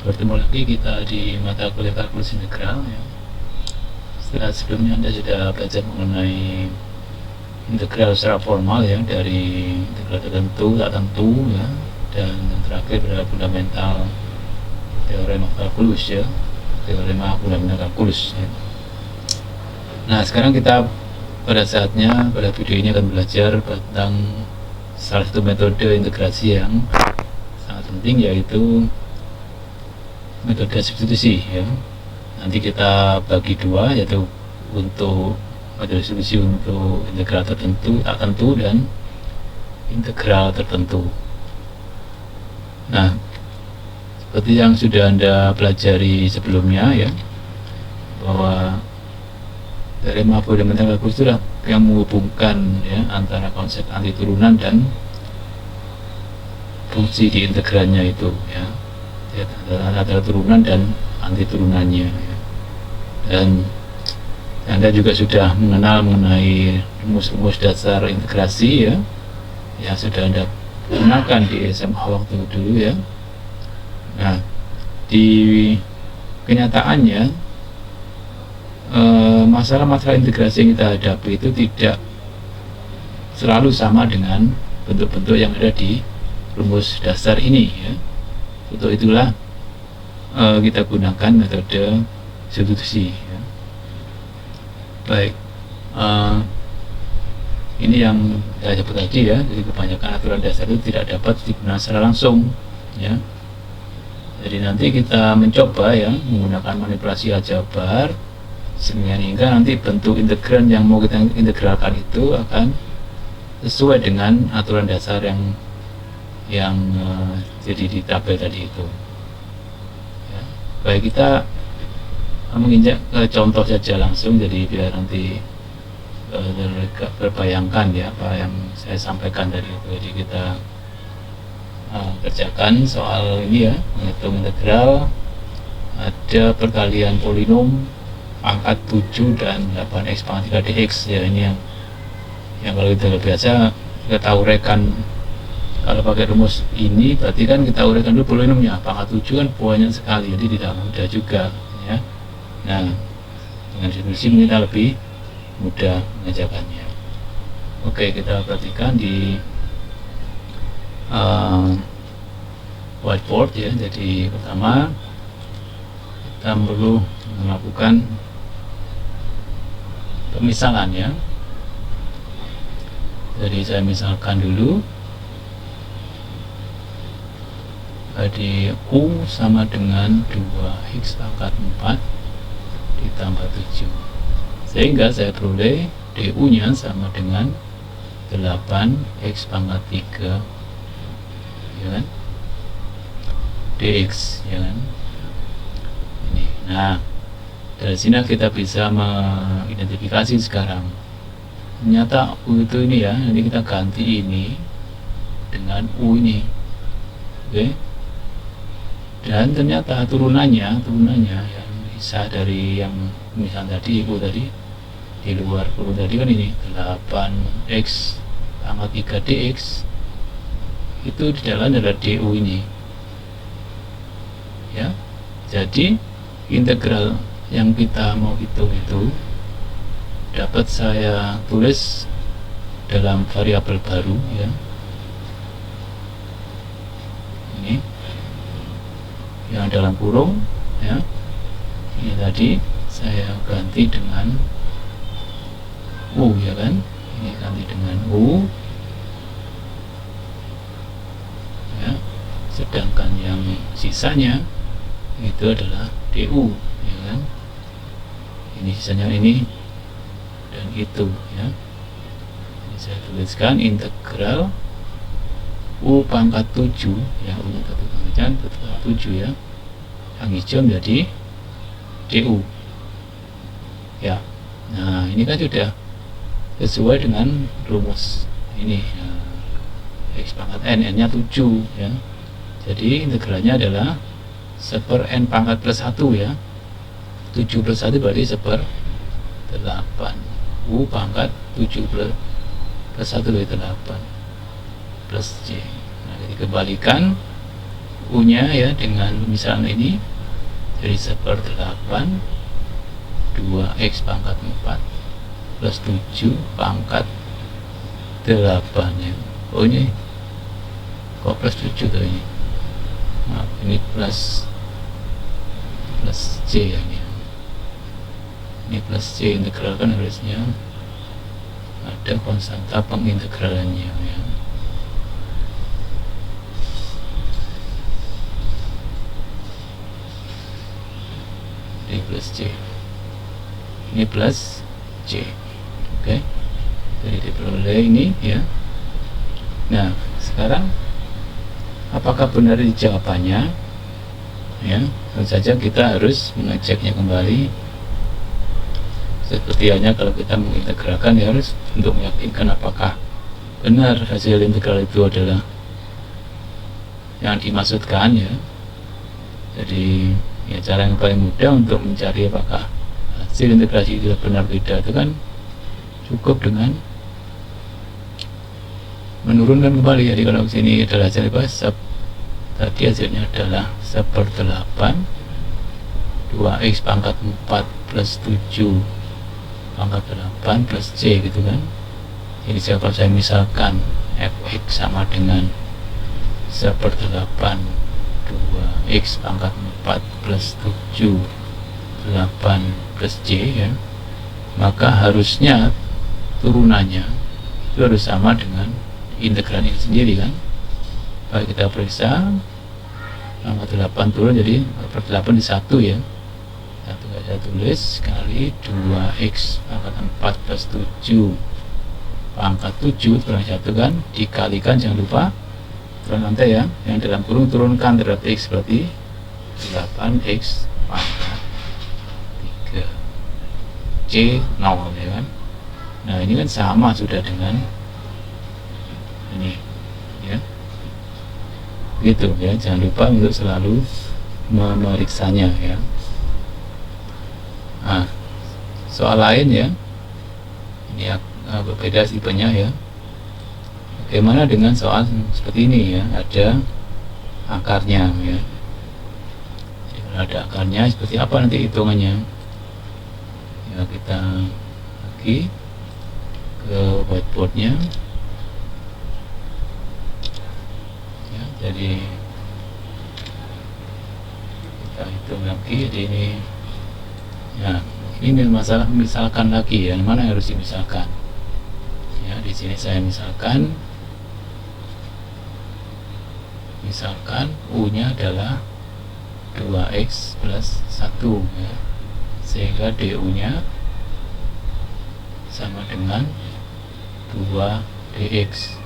Bertemu lagi kita di mata kuliah kalkulus integral ya. Setelah sebelumnya Anda sudah belajar mengenai integral secara formal ya, dari integral tertentu, tak tentu ya, dan yang terakhir adalah fundamental teorema kalkulus ya, teorema fundamental kalkulus ya. Nah, sekarang kita pada video ini akan belajar tentang salah satu metode integrasi yang sangat penting, yaitu metode substitusi ya. Nanti kita bagi dua, yaitu untuk metode substitusi untuk integral tertentu, tak tentu, dan integral tertentu. Nah, seperti yang sudah Anda pelajari sebelumnya ya, bahwa teorema fundamental kalkulus itulah yang menghubungkan ya antara konsep anti turunan dan fungsi di integralnya itu ya, antara turunan dan anti turunannya ya. Dan Anda juga sudah mengenal mengenai rumus-rumus dasar integrasi ya, yang sudah Anda gunakan di SMA waktu dulu ya. Nah, di kenyataannya masalah-masalah integrasi yang kita hadapi itu tidak selalu sama dengan bentuk-bentuk yang ada di rumus dasar ini ya. Untuk itulah kita gunakan metode substitusi ya. Baik, ini yang saya sebut tadi ya. Jadi kebanyakan aturan dasar itu tidak dapat digunakan secara langsung ya. Jadi nanti kita mencoba ya menggunakan manipulasi aljabar sehingga nanti bentuk integral yang mau kita integralkan itu akan sesuai dengan aturan dasar yang jadi di tabel tadi itu ya. Baik, kita menginjak ke contoh saja langsung, jadi biar nanti berbayangkan ya apa yang saya sampaikan tadi itu. Jadi kita kerjakan soal ini ya, menghitung integral, ada perkalian polinom pangkat 7 dan 8x pangkat 3 dx ya. Ini yang kalau kita biasa kita uraikan. Kalau pakai rumus ini berarti kan kita uraikan dulu polinomnya. Pangkat 7 kan banyak sekali, jadi tidak mudah juga ya. Nah, dengan substitusi kita lebih mudah mengerjakannya. Oke, kita perhatikan di whiteboard ya. Jadi pertama kita perlu melakukan pemisalan ya. Jadi saya misalkan dulu, jadi U sama dengan 2x pangkat 4 ditambah 7, sehingga saya peroleh DU nya sama dengan 8x pangkat 3 ya kan, dx ya kan ini. Nah, dari sini kita bisa mengidentifikasi sekarang ternyata U itu ini ya, nanti kita ganti ini dengan U ini. Oke, dan ternyata turunannya yang bisa dari yang misal tadi U tadi di luar kurung tadi kan ini 8x pangkat 3 dx, itu di dalam adalah DU ini ya. Jadi integral yang kita mau hitung itu dapat saya tulis dalam variabel baru ya, ini yang dalam kurung ya. Ini tadi saya ganti dengan U ya kan, ini ganti dengan U ya, sedangkan yang sisanya itu adalah DU ya kan. Ini sisanya ini dan itu ya. Ini saya tuliskan integral U pangkat 7 ya, U pangkat 7 ya, yang hijau menjadi DU ya. Nah, ini kan sudah sesuai dengan rumus ini ya. X pangkat n, n nya 7 ya. Jadi integralnya adalah 1/n pangkat plus 1 ya. 7 plus 1 berarti 1/8. U pangkat 7 plus 1 berarti 8 plus C. Nah, jadi kembalikan U nya ya dengan misalnya ini jadi 1/8 2x pangkat 4 plus 7 pangkat 8 ya. Oh ini kok plus 7 tuh ini, maaf ini plus C ya, ini plus C. Integral kan harusnya ada konstanta pengintegralannya ya. Ini plus C, ini plus C. Oke, jadi diperoleh ini ya. Nah sekarang apakah benar di jawabannya ya? Tentu saja kita harus mengeceknya kembali. Seperti halnya kalau kita mengintegralkan ya, harus untuk meyakinkan apakah benar hasil integral itu adalah yang dimaksudkan ya. Jadi ya cara yang paling mudah untuk mencari apakah hasil integrasi itu benar tidak itu kan cukup dengan menurunkan kembali. Jadi kalau sini adalah hasil tadi hasilnya adalah 1/8 2x pangkat 4 plus 7 pangkat 8 plus C gitu kan. Jadi kalau saya misalkan fx sama dengan 1/8 2x pangkat 4 plus 7 8 plus C ya, maka harusnya turunannya itu harus sama dengan integral ini sendiri kan. Kalau kita periksa pangkat 8 turun jadi 1/8 di 1 ya, 1 saya tulis kali 2x pangkat 4 plus 7 pangkat 7 kurang 1 kan, dikalikan jangan lupa turun lantai ya, yang dalam kurung turunkan terhadap x berarti 8x pangkat 3 C 0 ya kan. Nah ini kan sama sudah dengan ini ya, gitu ya. Jangan lupa untuk selalu memeriksanya ya. Nah soal lain ya, ini berbeda tipenya ya. Bagaimana dengan soal seperti ini ya, ada akarnya ya. Jadi kalau ada akarnya seperti apa nanti hitungannya ya, kita lagi ke whiteboardnya ya. Jadi kita hitung lagi. Jadi ini ya, ini masalah misalkan lagi ya, mana yang harus dimisalkan ya. Di sini saya misalkan U nya adalah 2x plus 1 ya, sehingga DU nya sama dengan 2dx.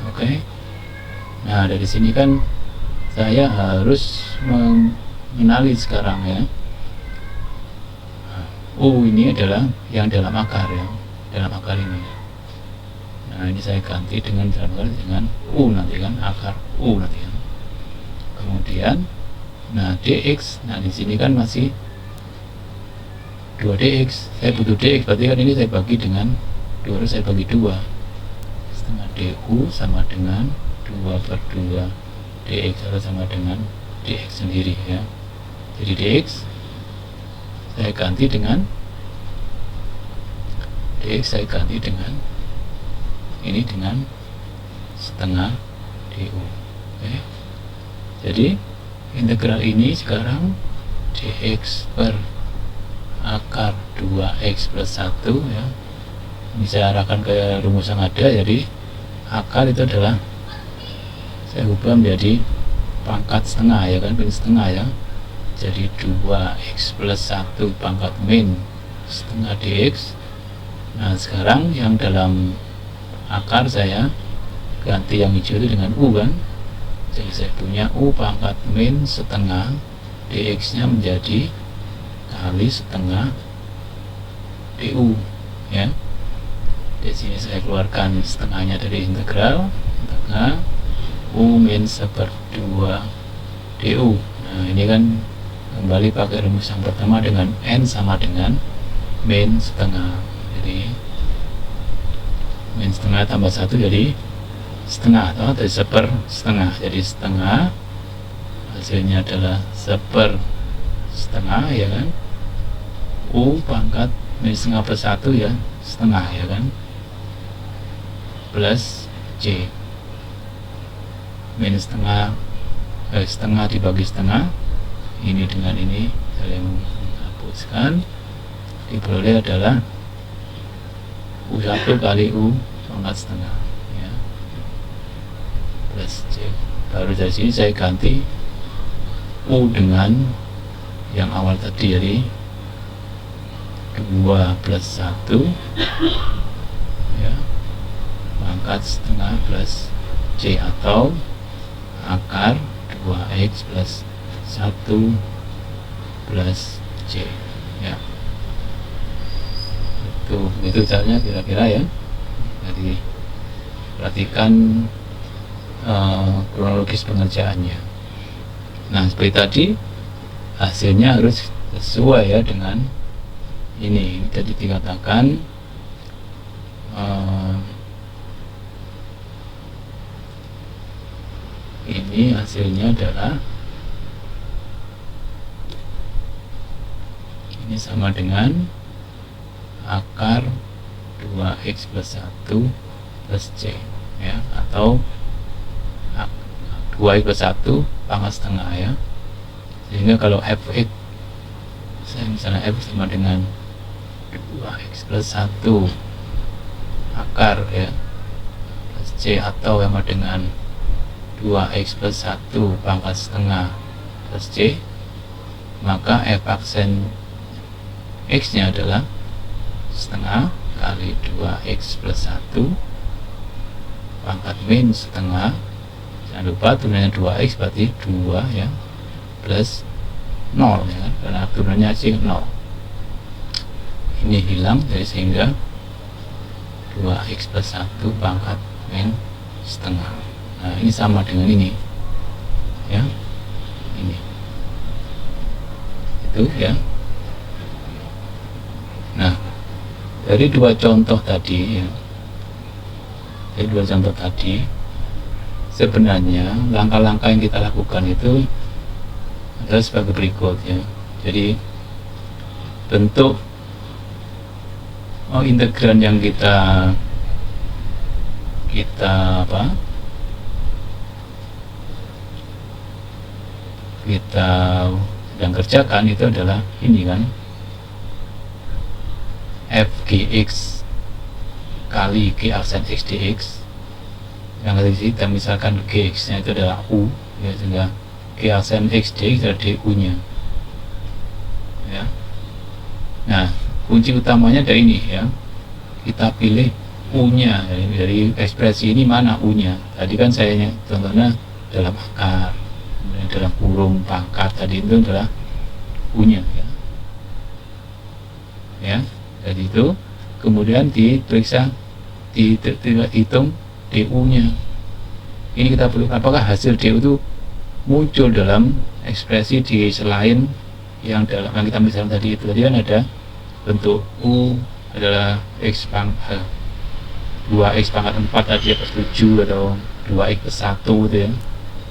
Oke. Nah dari sini kan saya harus mengenali sekarang ya, U ini adalah yang dalam akar ya, dalam akar ini. Nah ini saya ganti dengan dalam akar dengan U nanti kan, akar U nanti kan. Kemudian nah dx, nah di sini kan masih 2dx, saya butuh dx, berarti kan ini saya bagi dengan 2, harus saya bagi 2, setengah du sama dengan 2/2 dx, harus sama dengan dx sendiri ya. Jadi dx saya ganti dengan ini dengan setengah du. Oke. Jadi integral ini sekarang dx per akar 2x plus 1 ya. Ini saya arahkan ke rumus yang ada. Jadi akar itu adalah saya ubah menjadi pangkat setengah ya kan, setengah ya. Jadi 2x plus 1 pangkat min setengah dx. Nah sekarang yang dalam akar saya ganti yang hijau itu dengan u kan. Jadi saya punya u pangkat min setengah dx nya menjadi kali setengah du ya. Di sini saya keluarkan setengahnya dari integral, setengah u min 1/2 du. Nah ini kan kembali pakai rumus yang pertama dengan n sama dengan min setengah. Jadi min setengah tambah 1 jadi setengah, atau dari 1/2. Jadi setengah hasilnya adalah 1/4 ya kan, U pangkat min setengah per 1 ya, setengah ya kan, plus C min setengah, setengah dibagi setengah, ini dengan ini saling menghapuskan, diperoleh adalah U1 kali U pangkat setengah ya, plus C. Baru dari sini saya ganti U dengan yang awal tadi, jadi 2 plus 1 ya, pangkat setengah plus C, atau akar 2x plus 1 plus C ya. Itu caranya kira-kira ya. Jadi perhatikan kronologis pengerjaannya. Nah, seperti tadi hasilnya harus sesuai ya dengan ini. Jadi dikatakan ini hasilnya adalah ini sama dengan akar 2x plus 1 plus C ya, atau 2x plus 1 pangkat setengah ya. Sehingga kalau fx, misalnya f sama dengan 2x plus 1 akar ya plus C, atau sama dengan 2x plus 1 pangkat setengah plus C, maka f aksen x nya adalah setengah kali 2x plus 1 pangkat min setengah, jangan lupa turunannya 2x berarti 2 ya, plus 0 ya, karena turunannya C 0, ini hilang, jadi sehingga 2x plus 1 pangkat min setengah. Nah, ini sama dengan ini ya, ini itu ya. Nah, dari dua contoh tadi ya, dari dua contoh tadi sebenarnya langkah-langkah yang kita lakukan itu adalah sebagai berikut ya. Jadi bentuk integran yang kita sedang kerjakan itu adalah ini kan, fgx kali g aksen x dx, yang tadi kita misalkan gx nya itu adalah u ya, sehingga g aksen x dx adalah du nya ya. Nah, kunci utamanya dari ini ya, kita pilih u nya dari ekspresi ini, mana u nya. Tadi kan saya contohnya dalam akar, kemudian dalam kurung pangkat, tadi itu adalah u nya ya. Jadi itu kemudian diperiksa, dihitung du nya. Ini kita perlu, apakah hasil du itu muncul dalam ekspresi di selain yang dalam yang kita misalkan tadi itu. Tadi kan ada bentuk u adalah x pangkat 2x pangkat 4 tadi plus 7 atau 2x plus 1 gitu ya.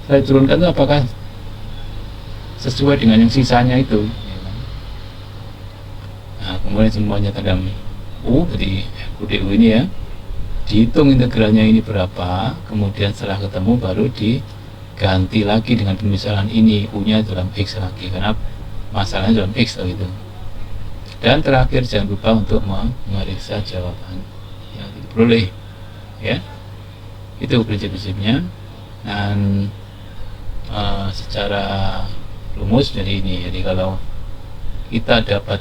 Saya turunkan itu apakah sesuai dengan yang sisanya itu. Nah, kemudian semuanya dalam u, jadi du ini ya, dihitung integralnya ini berapa, kemudian setelah ketemu baru diganti lagi dengan pemisahan ini, u nya dalam x lagi, karena masalahnya dalam x gitu. Dan terakhir jangan lupa untuk memeriksa jawaban yang diperoleh ya. Itu prinsip-prinsipnya. Dan secara rumus dari ini, jadi kalau kita dapat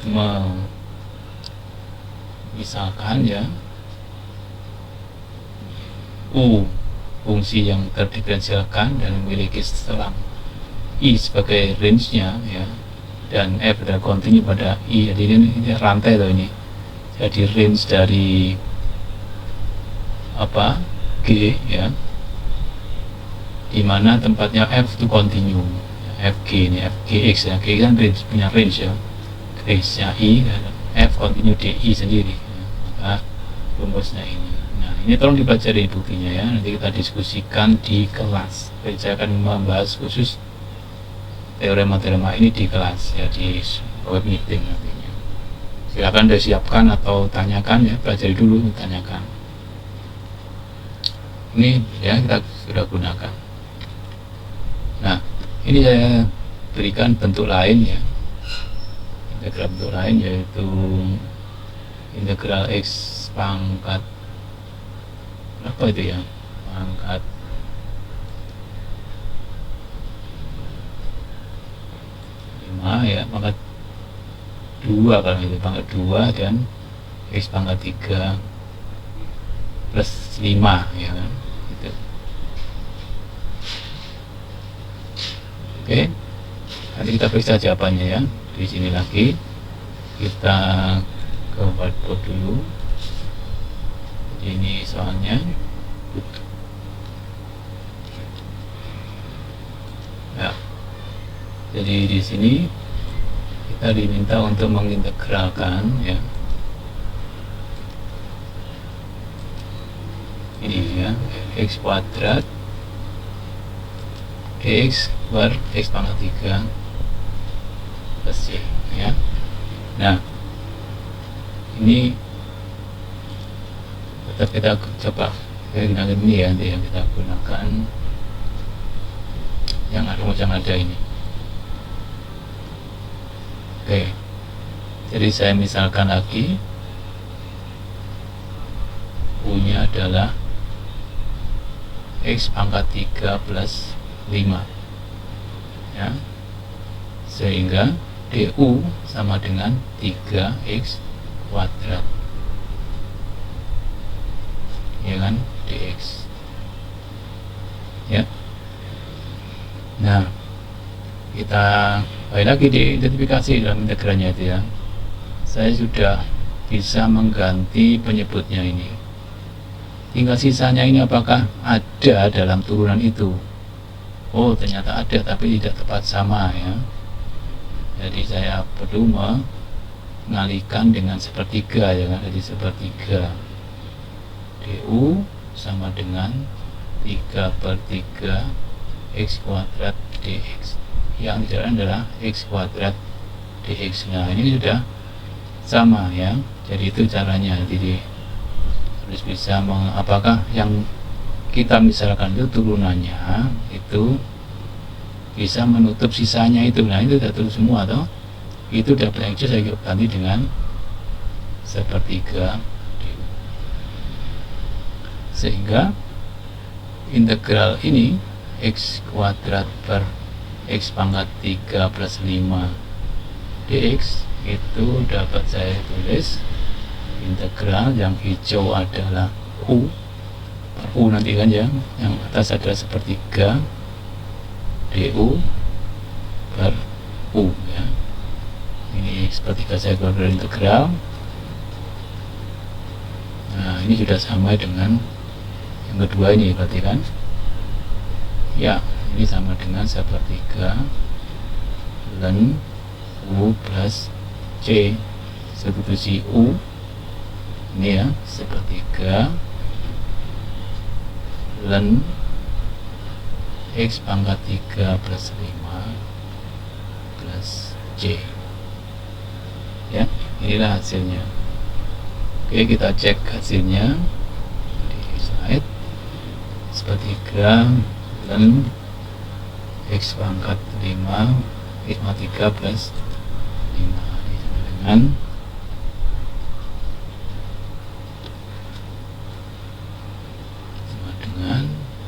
misalkan ya, u fungsi yang terdiferensialkan dan memiliki selang i sebagai range-nya ya, dan f adalah kontinu pada i, jadi ini rantai loh ini. Jadi range dari g ya, di mana tempatnya f itu kontinu ya, fg ini fgx ya, g kan range, punya range ya, range nya i dan f kontinu di sendiri ya. Maka rumusnya ini. Nah, ini tolong dipelajari buktinya ya, nanti kita diskusikan di kelas. Saya akan membahas khusus teorema-teorema ini di kelas ya, di web meeting nantinya. Silakan disiapkan atau tanyakan ya, pelajari dulu, tanyakan. Ini ya kita sudah gunakan. Nah, ini saya berikan bentuk lain ya, integral bentuk lain, yaitu integral x pangkat apa itu ya, pangkat 5 ya, pangkat 2 kalau itu, pangkat 2 dan x pangkat 3 plus 5 ya kan, gitu. Oke, nanti kita periksa jawabannya ya. Di sini lagi kita ke whiteboard dulu. Ini soalnya ya. Jadi di sini kita diminta untuk mengintegralkan ya, ini ya, x kuadrat dx per x pangkat 3 plus y ya. Nah, ini tetap kita coba gunakan ini ya, nanti yang kita gunakan yang ada ini. Oke, jadi saya misalkan lagi U-nya adalah x pangkat 3 plus 5 ya, sehingga du sama dengan 3x kuadrat ya kan, dx ya. Nah, kita balik lagi di identifikasi dalam integralnya itu ya. Saya sudah bisa mengganti penyebutnya ini, tinggal sisanya ini apakah ada dalam turunan itu. Oh, ternyata ada, tapi tidak tepat sama ya. Jadi saya perlu mengalihkan dengan sepertiga ya kan. Jadi sepertiga du sama dengan 3/3 x kuadrat dx, yang jalan adalah x kuadrat dx. Nah, ini sudah sama ya. Jadi itu caranya. Jadi harus bisa apakah yang kita misalkan itu turunannya itu bisa menutup sisanya itu. Nah, itu sudah tutup semua toh. Itu dapat x saya ganti dengan sepertiga du. Sehingga integral ini x kuadrat per x pangkat 3 plus 5 dx itu dapat saya tulis integral yang hijau adalah u per u nanti kan ya, yang atas adalah sepertiga du per u ya. Ini sepertiga saya keluar dari integral. Nah, ini sudah sama dengan yang kedua ini berarti kan ya, ini sama dengan sepertiga ln u plus c, substitusi u ini ya, sepertiga ln x pangkat 3 plus 5 plus c ya. Inilah hasilnya. Oke, kita cek hasilnya di slide. Sepertiga ln x pangkat 5 x pangkat 3 plus 5 dengan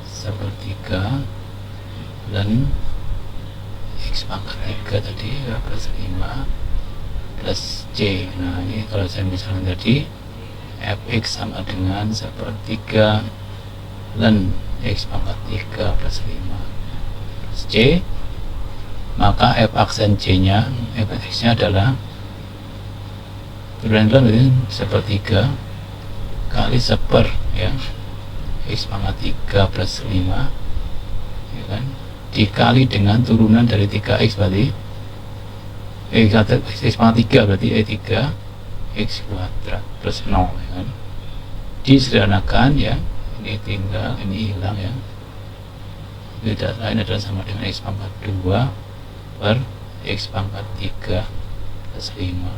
sepertiga ln x pangkat 3 tadi plus 5 plus c. Nah, ini kalau saya misalkan tadi fx sama dengan sepertiga ln x pangkat 3 plus 5 plus c, maka f aksen c nya, f x nya adalah turunan sepertiga kali seper ya, x pangkat 3 plus 5 ya kan, dikali dengan turunan dari 3x berarti x pangkat 3 berarti 3 x kuadrat plus 0 ya kan. Disederhanakan ya, ini tinggal, ini hilang ya. Tidak lain adalah sama dengan x pangkat 2 per X pangkat 3 plus 5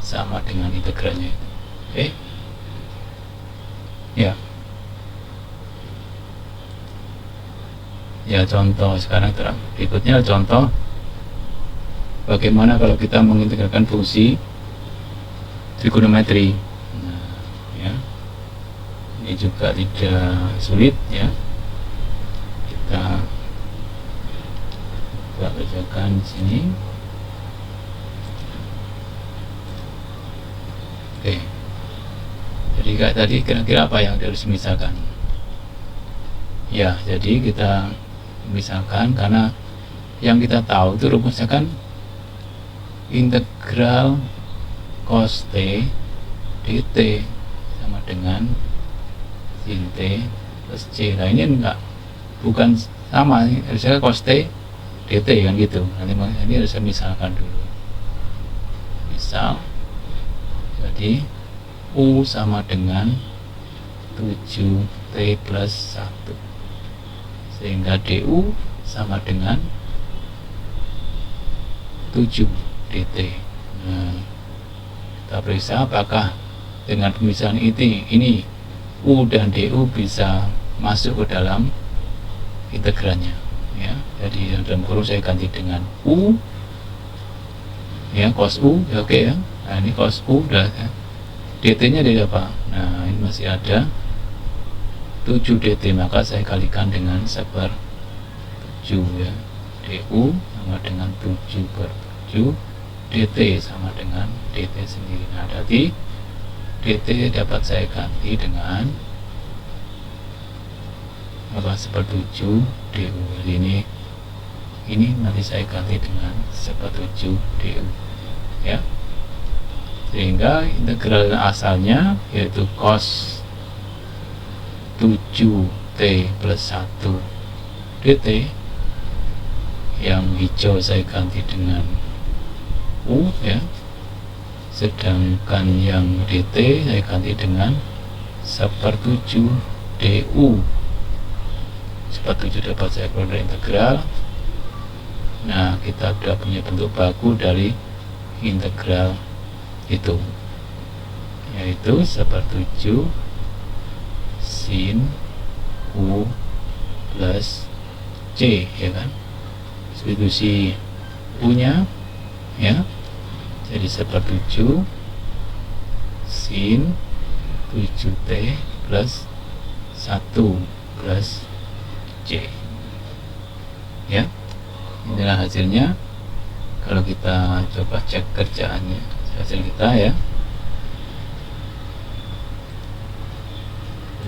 sama dengan integralnya itu. Oke, ya. Ya, contoh sekarang berikutnya contoh bagaimana kalau kita mengintegralkan fungsi trigonometri. Nah, ya, ini juga tidak sulit ya, kita kerjakan di sini. Oke, jadi kayak tadi kira-kira apa yang harus misalkan? Ya, jadi kita misalkan karena yang kita tahu itu rumusnya kan integral cos t dt sama dengan sin t plus c. Nah, ini bukan sama, harusnya cos t dt kan gitu. Nanti ini harus misalkan dulu. Misal jadi u sama dengan 7t plus 1 sehingga du sama dengan 7 dt. Nah, kita periksa apakah dengan pemisahan ini u dan du bisa masuk ke dalam integralnya ya. Jadi dalam kurung saya ganti dengan u ya, cos u ya, oke ya. Nah, ini cos u udah ya. dt nya dari apa? Nah, ini masih ada 7 dt, maka saya kalikan dengan 1/7 ya. du sama dengan 7/7, dt sama dengan dt sendiri. Nah, jadi dt dapat saya ganti dengan apa? 1/7 du. Jadi ini nanti saya ganti dengan 1/7 du ya, sehingga integral asalnya yaitu cos 7t plus 1 dt, yang hijau saya ganti dengan u ya, sedangkan yang dt saya ganti dengan 1/7 du. 1/7 dapat saya keluar dari integral. Nah, kita sudah punya bentuk baku dari integral itu, yaitu 1/7 sin u plus c ya kan, substitusi u nya ya, jadi 1/7 sin 7t plus 1 plus c ya. Inilah hasilnya kalau kita coba cek kerjaannya, hasil kita ya.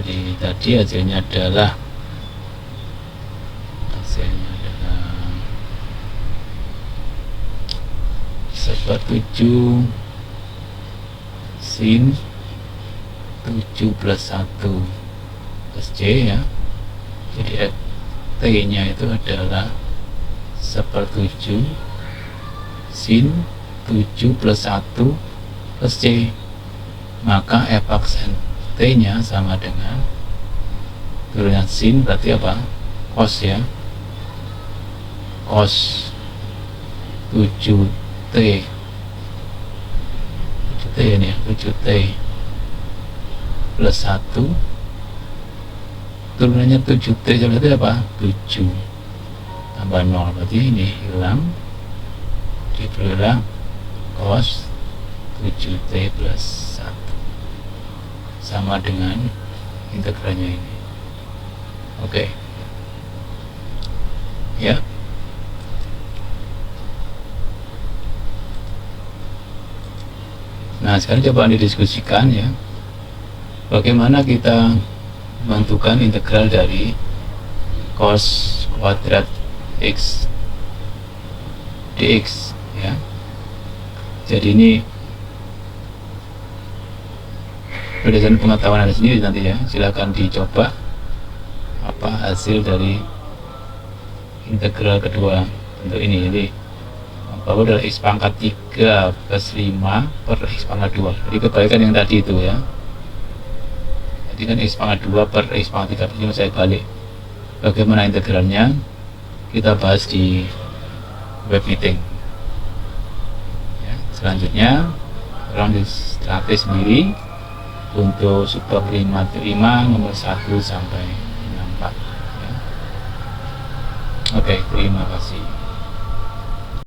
Jadi tadi hasilnya adalah 1/7 sin 7 plus 1 plus c ya. Jadi t nya itu adalah 1/7 sin 7 plus 1 plus c, maka f aksen t nya sama dengan turunan sin, berarti apa? Cos ya, cos 7t ini 7t plus 1 turunannya 7t, berarti apa? 7 tambah 0, berarti ini hilang, diberilah cos 7t plus 1 sama dengan integralnya ini. Oke ya. Nah, sekarang coba didiskusikan ya, bagaimana kita menentukan integral dari cos kuadrat x dx ya. Jadi ini berdasarkan pengetahuan Anda sendiri nanti ya, silakan dicoba apa hasil dari integral kedua untuk ini. Jadi bahwa adalah x pangkat 3 plus 5 per x pangkat 2. Jadi kebalikan yang tadi itu ya. Jadi kan x pangkat 2 per x pangkat 3 plus 5 saya balik. Bagaimana integralnya? Kita bahas di web meeting. Ya, selanjutnya orang dilatih sendiri untuk support 535 nomor 1 sampai 64. Ya. Oke, terima kasih.